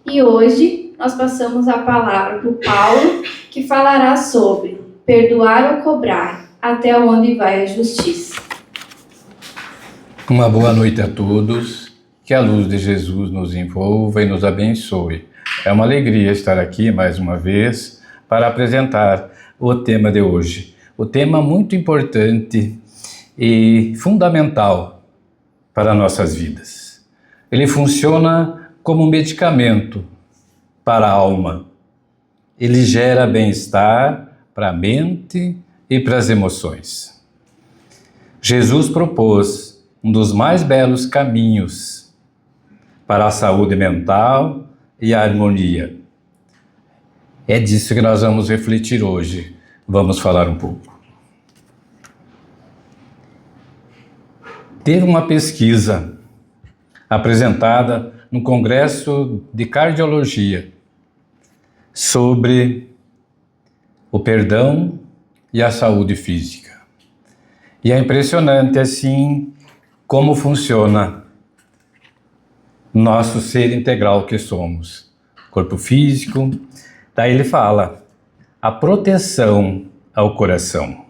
E hoje nós passamos a palavra para o Paulo, que falará sobre perdoar ou cobrar, até onde vai a justiça. Uma boa noite a todos, que a luz de Jesus nos envolva e nos abençoe. É uma alegria estar aqui mais uma vez para apresentar o tema de hoje. O tema muito importante e fundamental para nossas vidas. Ele funciona como um medicamento para a alma. Ele gera bem-estar para a mente e para as emoções. Jesus propôs um dos mais belos caminhos para a saúde mental e a harmonia. É disso que nós vamos refletir hoje. Vamos falar um pouco. Teve uma pesquisa apresentada no Congresso de Cardiologia sobre o perdão e a saúde física. E é impressionante assim como funciona nosso ser integral que somos, corpo físico. Daí ele fala, a proteção ao coração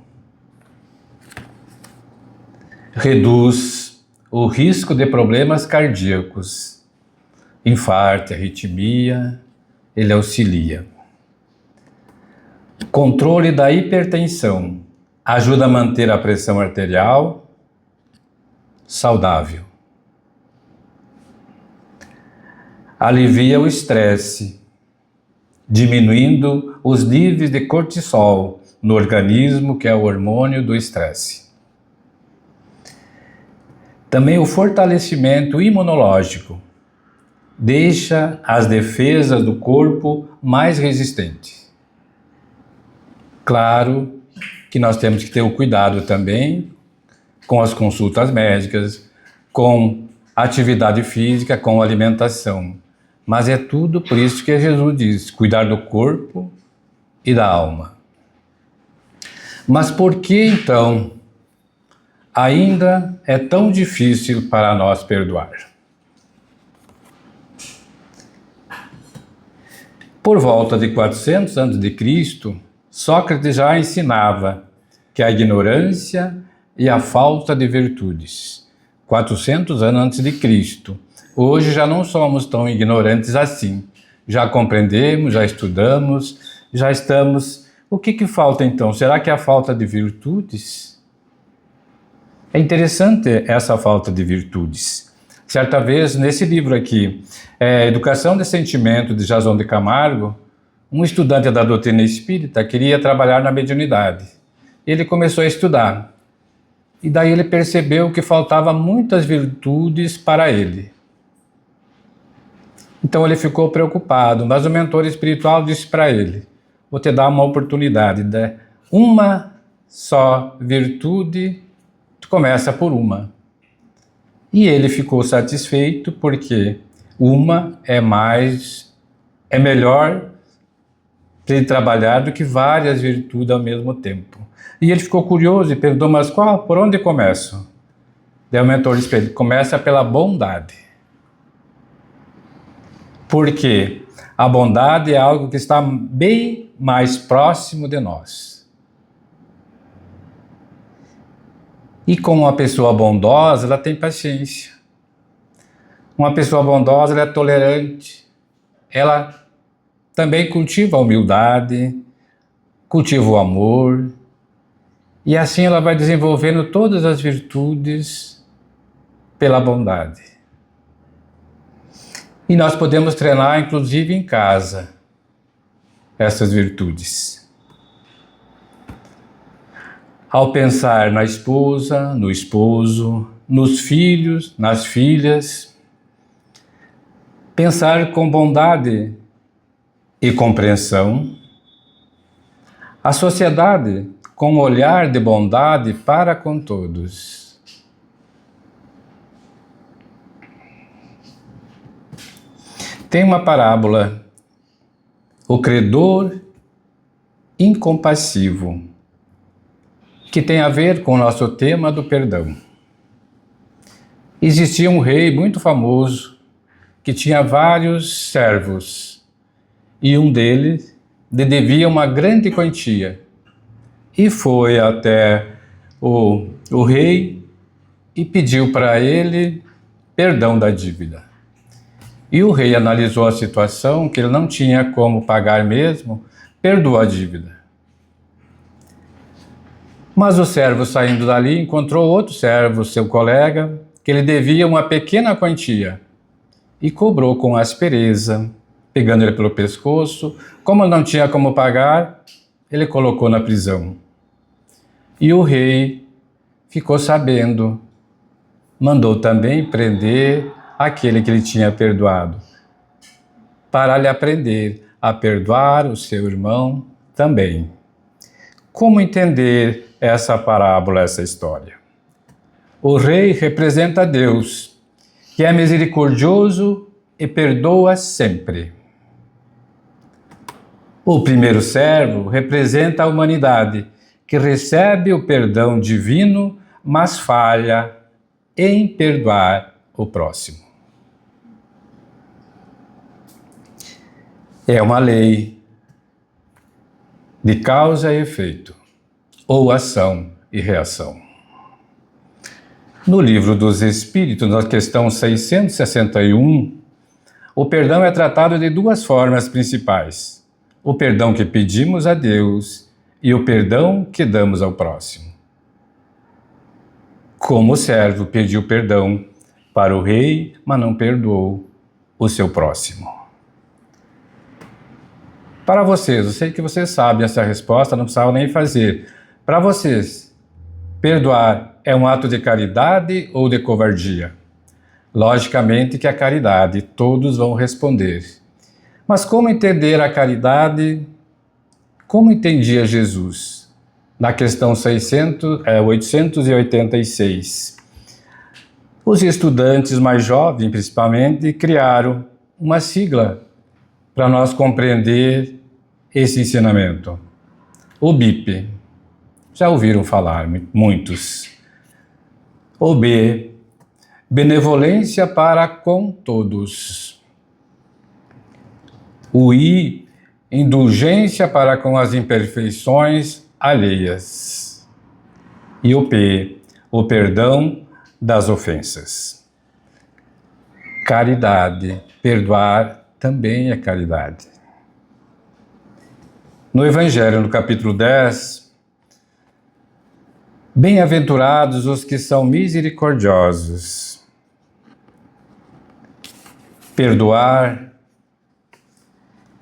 reduz o risco de problemas cardíacos, infarto, arritmia, ele auxilia. Controle da hipertensão ajuda a manter a pressão arterial saudável. Alivia o estresse, diminuindo os níveis de cortisol no organismo, que é o hormônio do estresse. Também o fortalecimento imunológico deixa as defesas do corpo mais resistentes. Claro que nós temos que ter o cuidado também com as consultas médicas, com atividade física, com alimentação. Mas é tudo por isso que Jesus diz, cuidar do corpo e da alma. Mas por que então ainda é tão difícil para nós perdoar? Por volta de 400 a.C., Sócrates já ensinava que a ignorância e a falta de virtudes. 400 anos antes de Cristo. Hoje já não somos tão ignorantes assim. Já compreendemos, já estudamos, já estamos... O que falta então? Será que é a falta de virtudes? É interessante essa falta de virtudes. Certa vez, nesse livro aqui, Educação de Sentimento, de Jason de Camargo, um estudante da doutrina espírita queria trabalhar na mediunidade. Ele começou a estudar. E daí ele percebeu que faltava muitas virtudes para ele. Então ele ficou preocupado, mas o mentor espiritual disse para ele, vou te dar uma oportunidade, né? Uma só virtude, tu começa por uma. E ele ficou satisfeito porque uma é melhor para ele trabalhar do que várias virtudes ao mesmo tempo. E ele ficou curioso e perguntou, mas por onde começo? Daí o mentor disse para ele, começa pela bondade. Porque a bondade é algo que está bem mais próximo de nós. E com uma pessoa bondosa, ela tem paciência. Uma pessoa bondosa, ela é tolerante. Ela também cultiva a humildade, cultiva o amor. E assim ela vai desenvolvendo todas as virtudes pela bondade. E nós podemos treinar, inclusive, em casa, essas virtudes. Ao pensar na esposa, no esposo, nos filhos, nas filhas, pensar com bondade e compreensão, a sociedade com um olhar de bondade para com todos. Tem uma parábola, o credor incompassivo, que tem a ver com o nosso tema do perdão. Existia um rei muito famoso que tinha vários servos e um deles lhe devia uma grande quantia e foi até o rei e pediu para ele perdão da dívida. E o rei analisou a situação, que ele não tinha como pagar mesmo, perdoou a dívida. Mas o servo, saindo dali, encontrou outro servo, seu colega, que lhe devia uma pequena quantia e cobrou com aspereza, pegando ele pelo pescoço. Como ele não tinha como pagar, ele colocou na prisão. E o rei ficou sabendo, mandou também prender aquele que lhe tinha perdoado, para lhe aprender a perdoar o seu irmão também. Como entender essa parábola, essa história? O rei representa Deus, que é misericordioso e perdoa sempre. O primeiro servo representa a humanidade, que recebe o perdão divino, mas falha em perdoar o próximo. É uma lei de causa e efeito, ou ação e reação. No Livro dos Espíritos, na questão 661, o perdão é tratado de duas formas principais: o perdão que pedimos a Deus e o perdão que damos ao próximo. Como o servo pediu perdão para o rei, mas não perdoou o seu próximo. Para vocês, eu sei que vocês sabem essa resposta, não precisavam nem fazer. Para vocês, perdoar é um ato de caridade ou de covardia? Logicamente que a caridade, todos vão responder. Mas como entender a caridade? Como entendia Jesus? Na questão 886. Os estudantes mais jovens, principalmente, criaram uma sigla para nós compreender esse ensinamento. O BIP. Já ouviram falar, muitos. O B. Benevolência para com todos. O I. Indulgência para com as imperfeições alheias. E o P. O perdão das ofensas. Caridade. Perdoar também é caridade. No Evangelho, no capítulo 10, bem-aventurados os que são misericordiosos.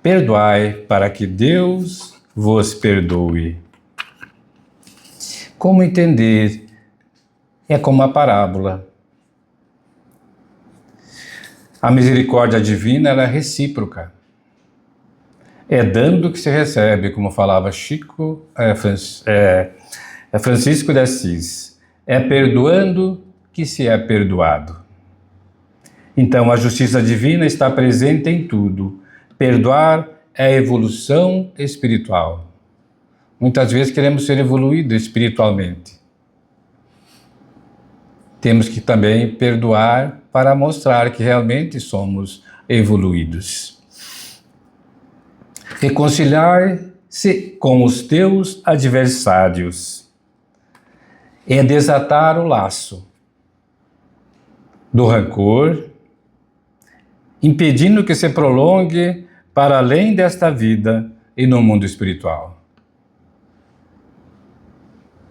Perdoai para que Deus vos perdoe. Como entender? É como uma parábola. A misericórdia divina ela é recíproca. É dando que se recebe, como falava Francisco de Assis. É perdoando que se é perdoado. Então a justiça divina está presente em tudo. Perdoar é a evolução espiritual. Muitas vezes queremos ser evoluídos espiritualmente. Temos que também perdoar para mostrar que realmente somos evoluídos. Reconciliar-se com os teus adversários é desatar o laço do rancor, impedindo que se prolongue para além desta vida e no mundo espiritual.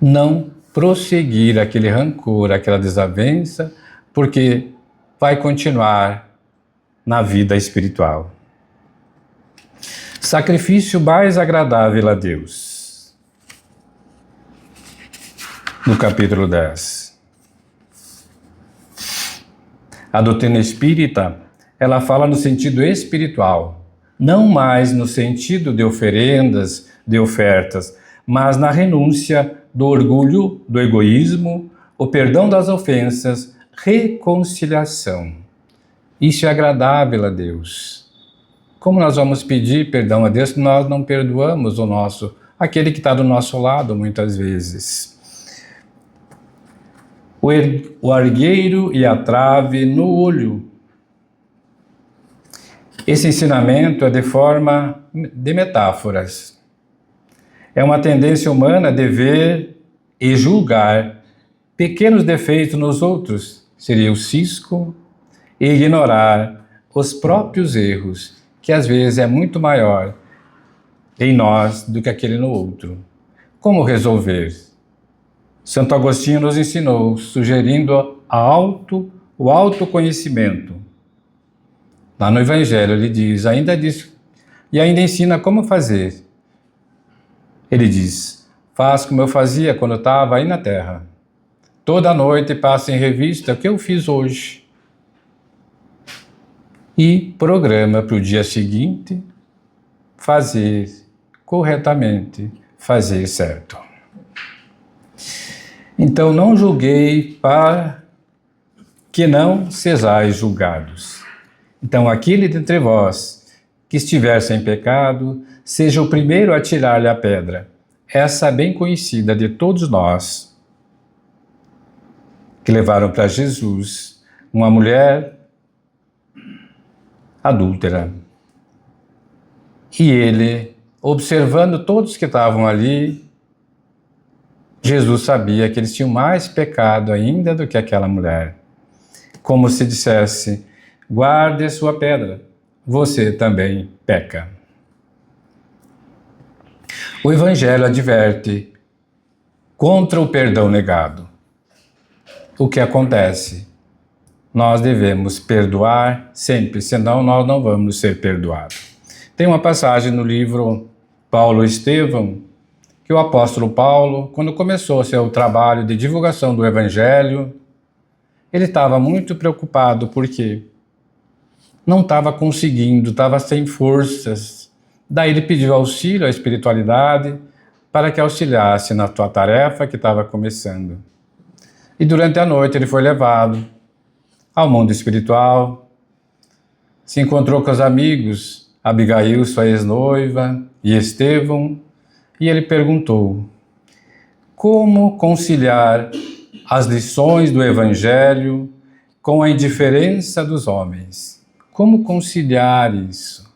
Não prosseguir aquele rancor, aquela desavença, porque vai continuar na vida espiritual. Sacrifício mais agradável a Deus. No capítulo 10. A doutrina espírita, ela fala no sentido espiritual, não mais no sentido de oferendas, de ofertas, mas na renúncia do orgulho, do egoísmo, o perdão das ofensas, reconciliação. Isso é agradável a Deus. Como nós vamos pedir perdão a Deus se nós não perdoamos aquele que está do nosso lado muitas vezes? O argueiro e a trave no olho. Esse ensinamento é de forma de metáforas. É uma tendência humana de ver e julgar pequenos defeitos nos outros, seria o cisco, e ignorar os próprios erros, que às vezes é muito maior em nós do que aquele no outro. Como resolver? Santo Agostinho nos ensinou, sugerindo o autoconhecimento. Lá no Evangelho ele diz, ainda ensina como fazer. Ele diz, faz como eu fazia quando eu estava aí na Terra. Toda noite passa em revista o que eu fiz hoje. E programa para o dia seguinte fazer corretamente, fazer certo. Então não julguei para que não sejais julgados. Então aquele dentre vós que estiver sem pecado, seja o primeiro a tirar-lhe a pedra. Essa é bem conhecida de todos nós, que levaram para Jesus uma mulher adúltera. E ele, observando todos que estavam ali, Jesus sabia que eles tinham mais pecado ainda do que aquela mulher. Como se dissesse, guarde sua pedra, você também peca. O Evangelho adverte contra o perdão negado. O que acontece? Nós devemos perdoar sempre, senão nós não vamos ser perdoados. Tem uma passagem no livro Paulo e Estevão, que o apóstolo Paulo, quando começou seu trabalho de divulgação do Evangelho, ele estava muito preocupado porque não estava conseguindo, estava sem forças. Daí ele pediu auxílio à espiritualidade para que auxiliasse na sua tarefa que estava começando. E durante a noite ele foi levado ao mundo espiritual, se encontrou com os amigos, Abigail, sua ex-noiva, e Estevão, e ele perguntou, como conciliar as lições do Evangelho com a indiferença dos homens? Como conciliar isso?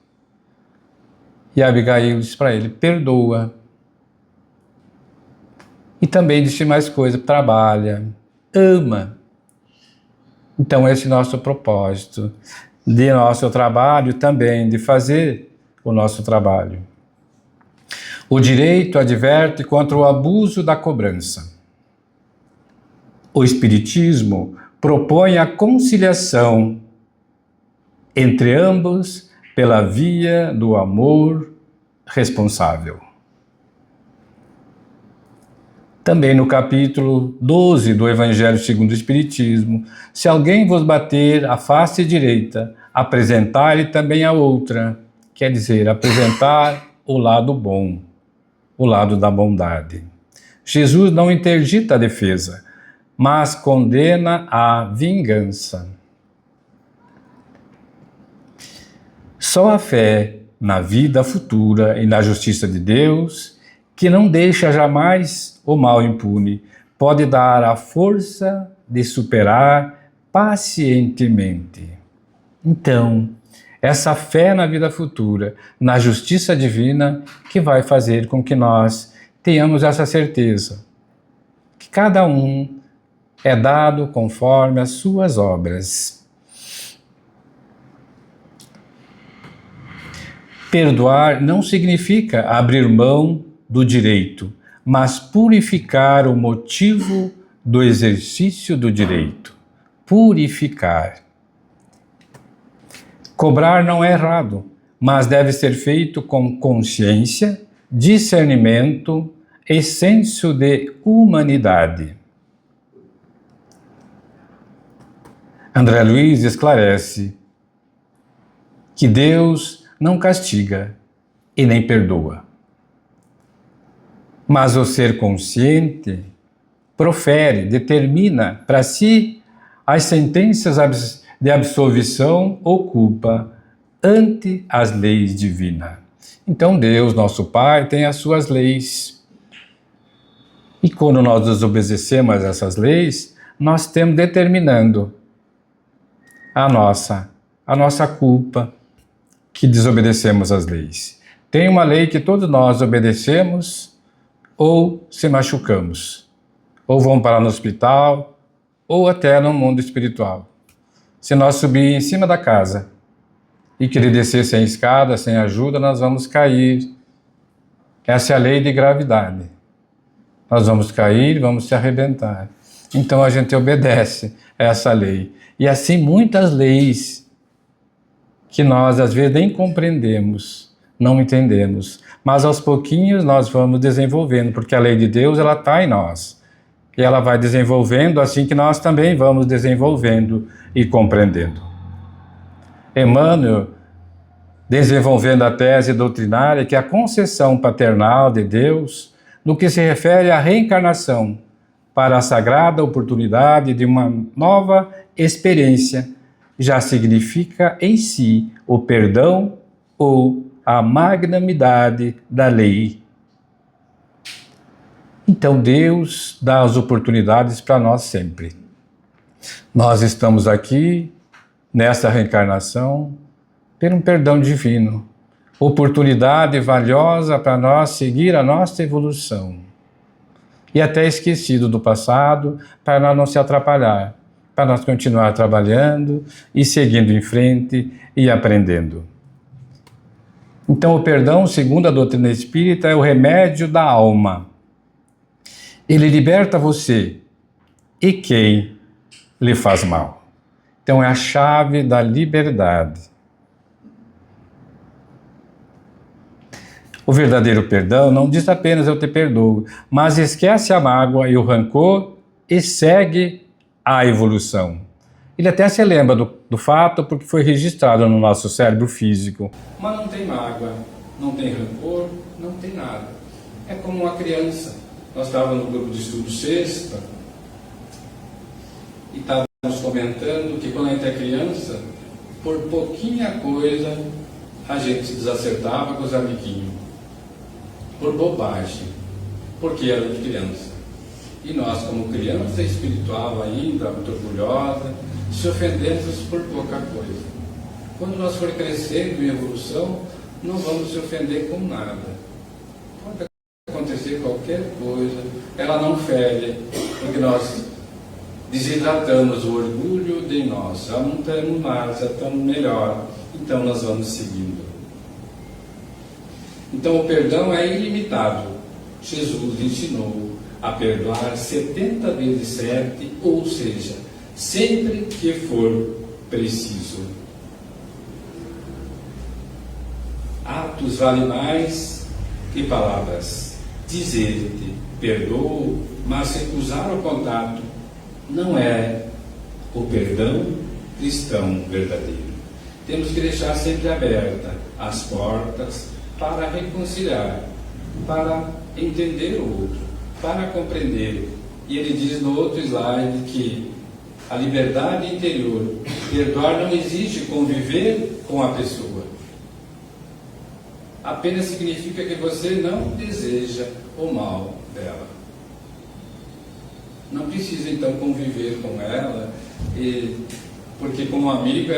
E Abigail disse para ele, perdoa. E também disse mais coisa, trabalha, ama. Então esse é o nosso propósito, de nosso trabalho também, de fazer o nosso trabalho. O direito adverte contra o abuso da cobrança. O Espiritismo propõe a conciliação entre ambos pela via do amor responsável. Também no capítulo 12 do Evangelho segundo o Espiritismo, se alguém vos bater a face direita, apresentai-lhe também a outra, quer dizer, apresentar o lado bom, o lado da bondade. Jesus não interdita a defesa, mas condena a vingança. Só a fé na vida futura e na justiça de Deus, que não deixa jamais o mal impune, pode dar a força de superar pacientemente. Então, essa fé na vida futura, na justiça divina, que vai fazer com que nós tenhamos essa certeza, que cada um é dado conforme as suas obras. Perdoar não significa abrir mão do direito, mas purificar o motivo do exercício do direito. Purificar. Cobrar não é errado, mas deve ser feito com consciência, discernimento e senso de humanidade. André Luiz esclarece que Deus não castiga e nem perdoa. Mas o ser consciente profere, determina para si as sentenças de absolvição ou culpa ante as leis divinas. Então Deus, nosso Pai, tem as suas leis. E quando nós desobedecemos essas leis, nós estamos determinando a nossa culpa, que desobedecemos às leis. Tem uma lei que todos nós obedecemos ou se machucamos, ou vamos parar no hospital, ou até no mundo espiritual. Se nós subir em cima da casa e querer descer sem escada, sem ajuda, nós vamos cair. Essa é a lei de gravidade. Nós vamos cair, vamos se arrebentar. Então a gente obedece a essa lei. E assim muitas leis que nós às vezes nem compreendemos, não entendemos. Mas aos pouquinhos nós vamos desenvolvendo, porque a lei de Deus ela está em nós. E ela vai desenvolvendo assim que nós também vamos desenvolvendo e compreendendo. Emmanuel, desenvolvendo a tese doutrinária que a concessão paternal de Deus, no que se refere à reencarnação, para a sagrada oportunidade de uma nova experiência, já significa em si o perdão ou a magnanimidade da lei. Então Deus dá as oportunidades para nós sempre. Nós estamos aqui, nessa reencarnação, ter um perdão divino, oportunidade valiosa para nós seguir a nossa evolução. E até esquecido do passado, para nós não se atrapalhar, para nós continuar trabalhando e seguindo em frente e aprendendo. Então o perdão, segundo a doutrina espírita, é o remédio da alma. Ele liberta você e quem lhe faz mal. Então é a chave da liberdade. O verdadeiro perdão não diz apenas eu te perdoo, mas esquece a mágoa e o rancor e segue a evolução. Ele até se lembra do fato porque foi registrado no nosso cérebro físico. Mas não tem mágoa, não tem rancor, não tem nada. É como uma criança. Nós estávamos no grupo de estudo sexta e estávamos comentando que quando a gente é criança, por pouquinha coisa, a gente se desacertava com os amiguinhos. Por bobagem, porque era de criança. E nós, como criança espiritual ainda, muito orgulhosa, se ofendemos por pouca coisa. Quando nós for crescendo em evolução, não vamos se ofender com nada. Pode acontecer qualquer coisa, ela não fere, porque nós desidratamos o orgulho de nós, já não estamos mais, já estamos melhor, então nós vamos seguindo. Então o perdão é ilimitado. Jesus ensinou a perdoar 70 vezes 7, ou seja, sempre que for preciso. Atos valem mais que palavras. Dizer-te perdoo, mas recusar o contato não é o perdão cristão verdadeiro. Temos que deixar sempre aberta as portas para reconciliar, para entender o outro, para compreender. E ele diz no outro slide que a liberdade interior, perdoar não exige conviver com a pessoa. Apenas significa que você não deseja o mal dela. Não precisa então conviver com ela, porque como amigo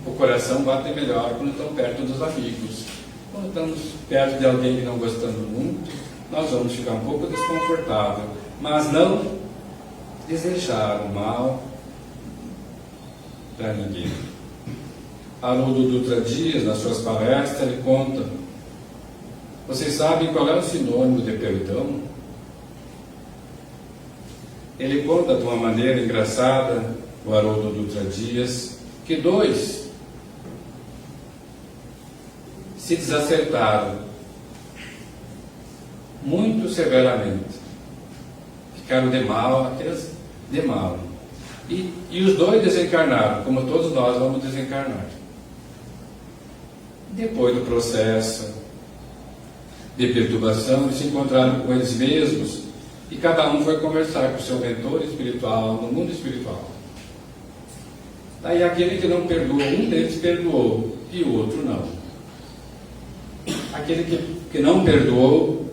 o coração bate melhor quando estão perto dos amigos. Quando estamos perto de alguém que não gostamos muito, nós vamos ficar um pouco desconfortável, mas não desejar o mal para ninguém. Haroldo Dutra Dias, nas suas palestras, ele conta: vocês sabem qual é o sinônimo de perdão? Ele conta de uma maneira engraçada, o Haroldo Dutra Dias, que dois se desacertaram muito severamente, ficaram de mal, aqueles de mal, e os dois desencarnaram, como todos nós vamos desencarnar. Depois do processo de perturbação, eles se encontraram com eles mesmos e cada um foi conversar com o seu mentor espiritual, no mundo espiritual. Daí aquele que não perdoou, um deles perdoou e o outro não. Aquele que não perdoou,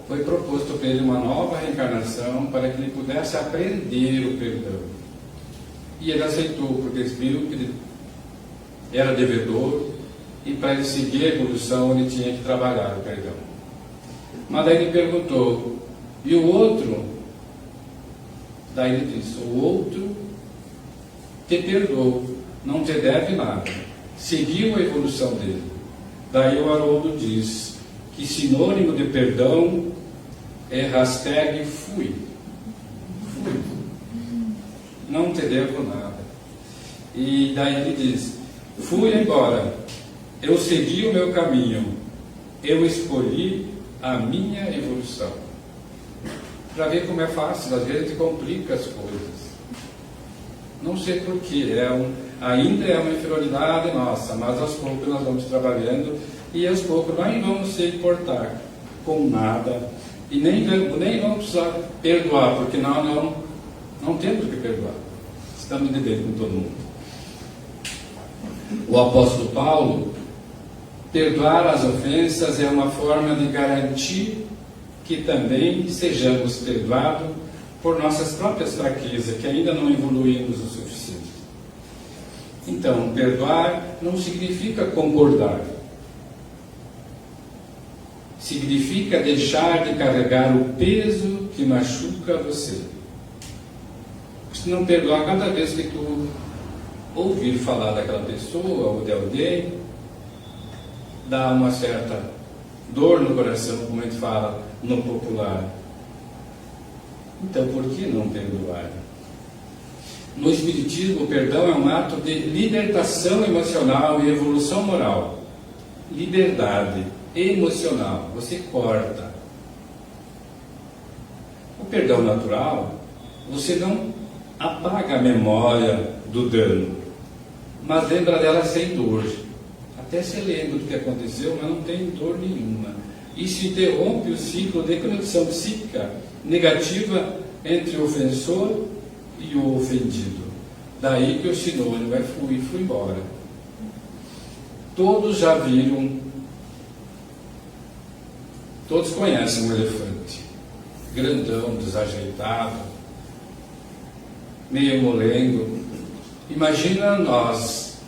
foi proposto para ele uma nova reencarnação para que ele pudesse aprender o perdão. E ele aceitou, porque ele viu que ele era devedor e para ele seguir a evolução ele tinha que trabalhar o perdão. Mas daí ele perguntou, e o outro? Daí ele disse, o outro te perdoou, não te deve nada, seguiu a evolução dele. Daí o Haroldo diz que sinônimo de perdão é hashtag fui. Fui. Não te devo nada. E daí ele diz, fui embora, eu segui o meu caminho, eu escolhi a minha evolução. Para ver como é fácil, às vezes complica as coisas. Não sei porquê, ainda é uma inferioridade nossa, mas aos poucos nós vamos trabalhando e aos poucos nós não vamos se importar com nada e nem vamos precisar perdoar, porque nós não temos que perdoar. Estamos de bem com todo mundo. O apóstolo Paulo, perdoar as ofensas é uma forma de garantir que também sejamos perdoados por nossas próprias fraquezas, que ainda não evoluímos o suficiente. Então, perdoar não significa concordar. Significa deixar de carregar o peso que machuca você. Se não perdoar, cada vez que tu ouvir falar daquela pessoa ou de alguém, dá uma certa dor no coração, como a gente fala no popular. Então, por que não perdoar? No Espiritismo, o perdão é um ato de libertação emocional e evolução moral. Liberdade emocional, você corta. O perdão natural, você não apaga a memória do dano, mas lembra dela sem dor. Até se lembra do que aconteceu, mas não tem dor nenhuma. Isso interrompe o ciclo de conexão psíquica negativa entre o ofensor e o ofendido. Daí que o sinônimo é fui embora. Todos já viram, todos conhecem um elefante. Grandão, desajeitado, meio molengo. Imagina nós,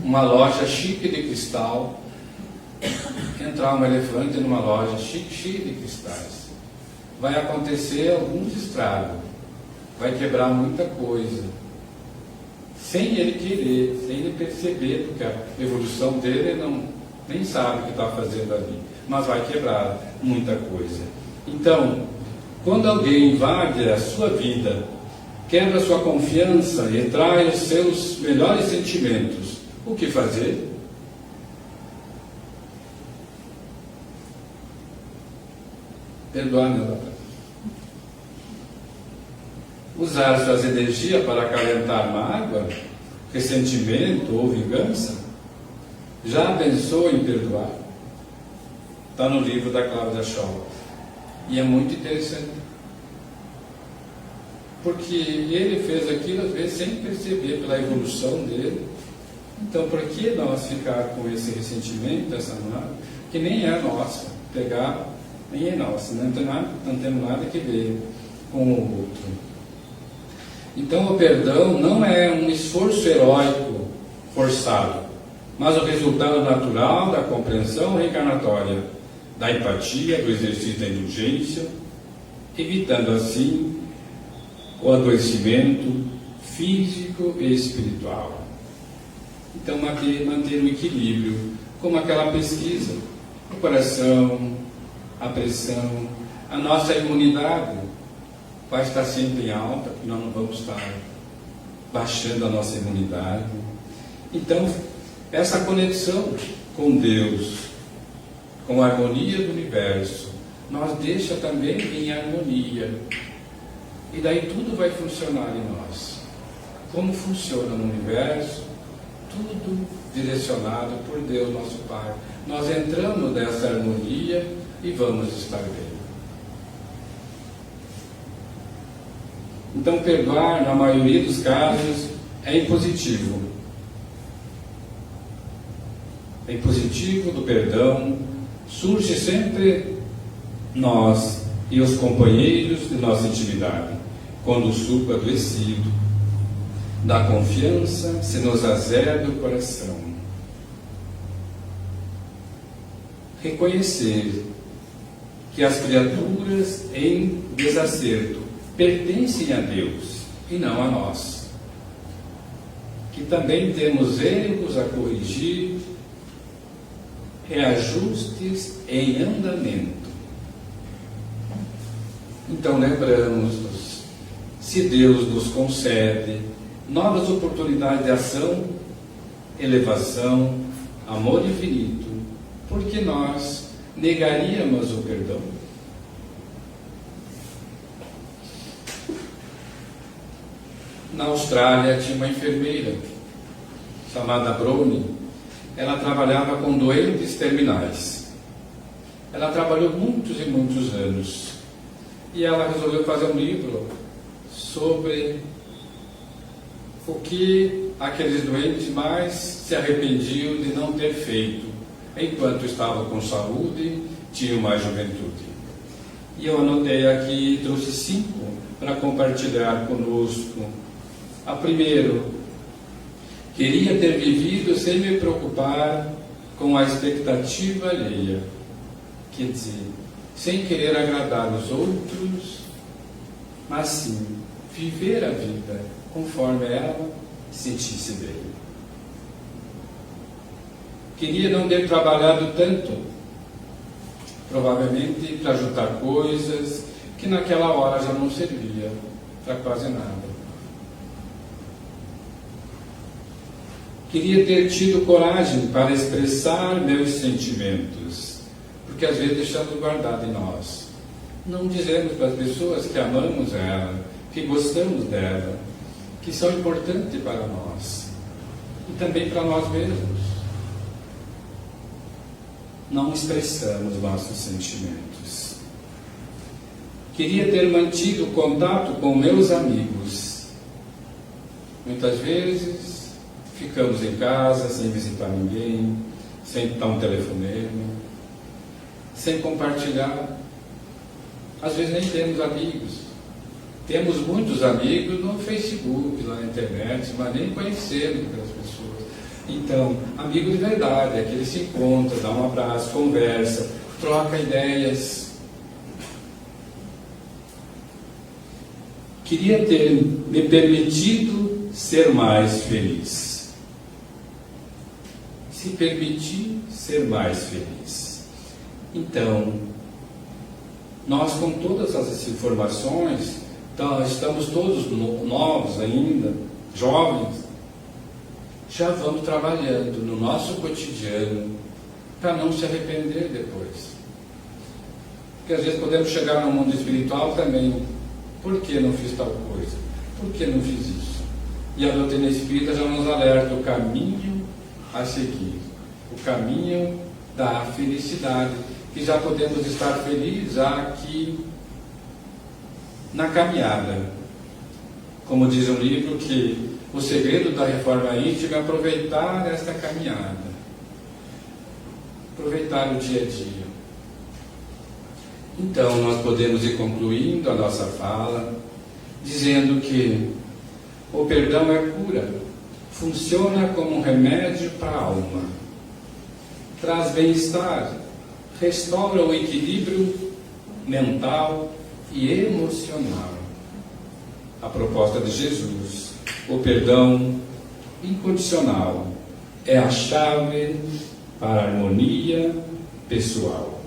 uma loja chique de cristal, entrar um elefante numa loja chique de cristais. Vai acontecer alguns estragos, vai quebrar muita coisa, sem ele querer, sem ele perceber, porque a evolução dele ele nem sabe o que está fazendo ali, mas vai quebrar muita coisa. Então, quando alguém invade a sua vida, quebra a sua confiança e trai os seus melhores sentimentos, o que fazer? Perdoar, meu papai. Usar suas energias para acalentar mágoa, ressentimento ou vingança? Já pensou em perdoar? Está no livro da Cláudia Scholl. E é muito interessante. Porque ele fez aquilo, às vezes, sem perceber pela evolução dele. Então, por que nós ficar com esse ressentimento, essa mágoa, que nem é nossa? Pegar, nem é nossa, não temos nada que ver com o outro. Então, o perdão não é um esforço heróico forçado, mas o resultado natural da compreensão reencarnatória, da empatia, do exercício da indulgência, evitando assim o adoecimento físico e espiritual. Então, manter o equilíbrio, como aquela pesquisa, o coração, a pressão, a nossa imunidade vai estar sempre em alta, porque nós não vamos estar baixando a nossa imunidade. Então, essa conexão com Deus, com a harmonia do universo, nos deixa também em harmonia. E daí tudo vai funcionar em nós. Como funciona no universo? Tudo direcionado por Deus, nosso Pai. Nós entramos nessa harmonia e vamos estar bem. Então, perdoar, na maioria dos casos, é impositivo. É impositivo do perdão. Surge sempre nós e os companheiros de nossa intimidade, quando o suco adoecido da confiança se nos azeda o coração. reconhecer que as criaturas em desacerto pertencem a Deus e não a nós. Que também temos erros a corrigir, reajustes em andamento. Então lembramos-nos, se Deus nos concede novas oportunidades de ação, elevação, amor infinito, por que nós negaríamos o perdão? Na Austrália tinha uma enfermeira chamada Brownie. Ela trabalhava com doentes terminais. Ela trabalhou muitos e muitos anos. E ela resolveu fazer um livro sobre o que aqueles doentes mais se arrependiam de não ter feito, enquanto estavam com saúde, tinham mais juventude. E eu anotei aqui, trouxe 5 para compartilhar conosco. A primeiro, queria ter vivido sem me preocupar com a expectativa alheia. Quer dizer, sem querer agradar os outros, mas sim viver a vida conforme ela sentisse bem. Queria não ter trabalhado tanto, provavelmente para juntar coisas que naquela hora já não servia para quase nada. Queria ter tido coragem para expressar meus sentimentos, porque às vezes deixamos guardado em nós. Não dizemos para as pessoas que amamos ela, que gostamos dela, que são importantes para nós e também para nós mesmos. Não expressamos nossos sentimentos. Queria ter mantido contato com meus amigos. Muitas vezes ficamos em casa sem visitar ninguém, sem dar um telefonema, sem compartilhar. Às vezes nem temos amigos. Temos muitos amigos no Facebook, lá na internet, mas nem conhecemos aquelas pessoas. Então, amigo de verdade é que ele se encontra, dá um abraço, conversa, troca ideias. Queria ter me permitido ser mais feliz. Se permitir ser mais feliz. Então, nós com todas essas informações, estamos todos novos ainda, jovens, já vamos trabalhando no nosso cotidiano para não se arrepender depois. Porque às vezes podemos chegar no mundo espiritual também. Por que não fiz tal coisa? Por que não fiz isso? E a doutrina espírita já nos alerta o caminho a seguir, o caminho da felicidade, que já podemos estar felizes aqui na caminhada. Como diz um livro, que o segredo da reforma íntima é aproveitar esta caminhada, aproveitar o dia a dia. Então nós podemos ir concluindo a nossa fala dizendo que o perdão é cura, funciona como um remédio para a alma, traz bem-estar, restaura o equilíbrio mental e emocional. A proposta de Jesus, o perdão incondicional, é a chave para a harmonia pessoal.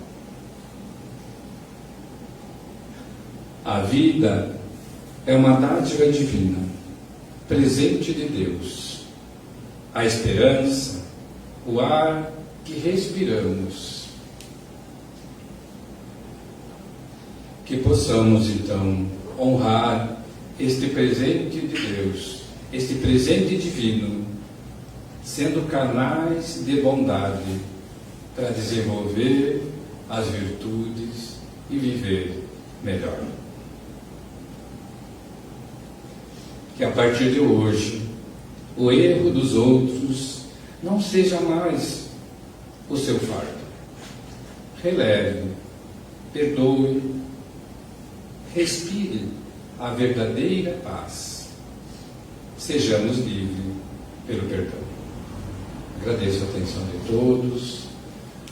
A vida é uma dádiva divina, presente de Deus. A esperança, o ar que respiramos. Que possamos, então, honrar este presente de Deus, este presente divino, sendo canais de bondade para desenvolver as virtudes e viver melhor. Que a partir de hoje, o erro dos outros não seja mais o seu fardo. Releve, perdoe, respire a verdadeira paz. Sejamos livres pelo perdão. Agradeço a atenção de todos.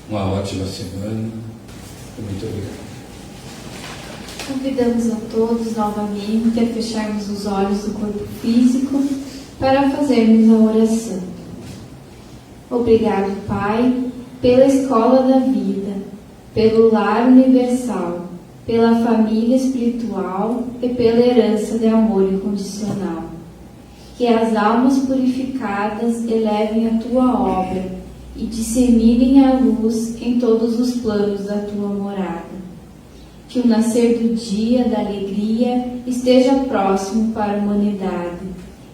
Uma ótima semana. Muito obrigado. Convidamos a todos novamente a fecharmos os olhos do corpo físico para fazermos a oração. Obrigado, Pai, pela escola da vida, pelo lar universal, pela família espiritual e pela herança de amor incondicional. Que as almas purificadas elevem a Tua obra e disseminem a luz em todos os planos da Tua morada. Que o nascer do dia da alegria esteja próximo para a humanidade,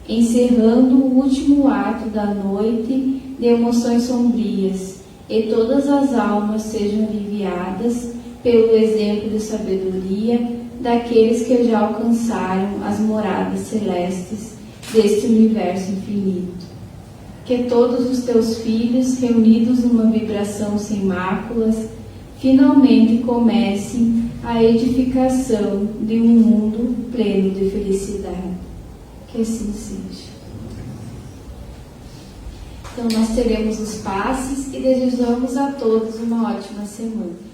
encerrando o último ato da noite de emoções sombrias, e todas as almas sejam aliviadas pelo exemplo de sabedoria daqueles que já alcançaram as moradas celestes deste universo infinito. Que todos os teus filhos, reunidos numa vibração sem máculas, finalmente comecem a edificação de um mundo pleno de felicidade. Que assim seja. Então nós teremos os passes e desejamos a todos uma ótima semana.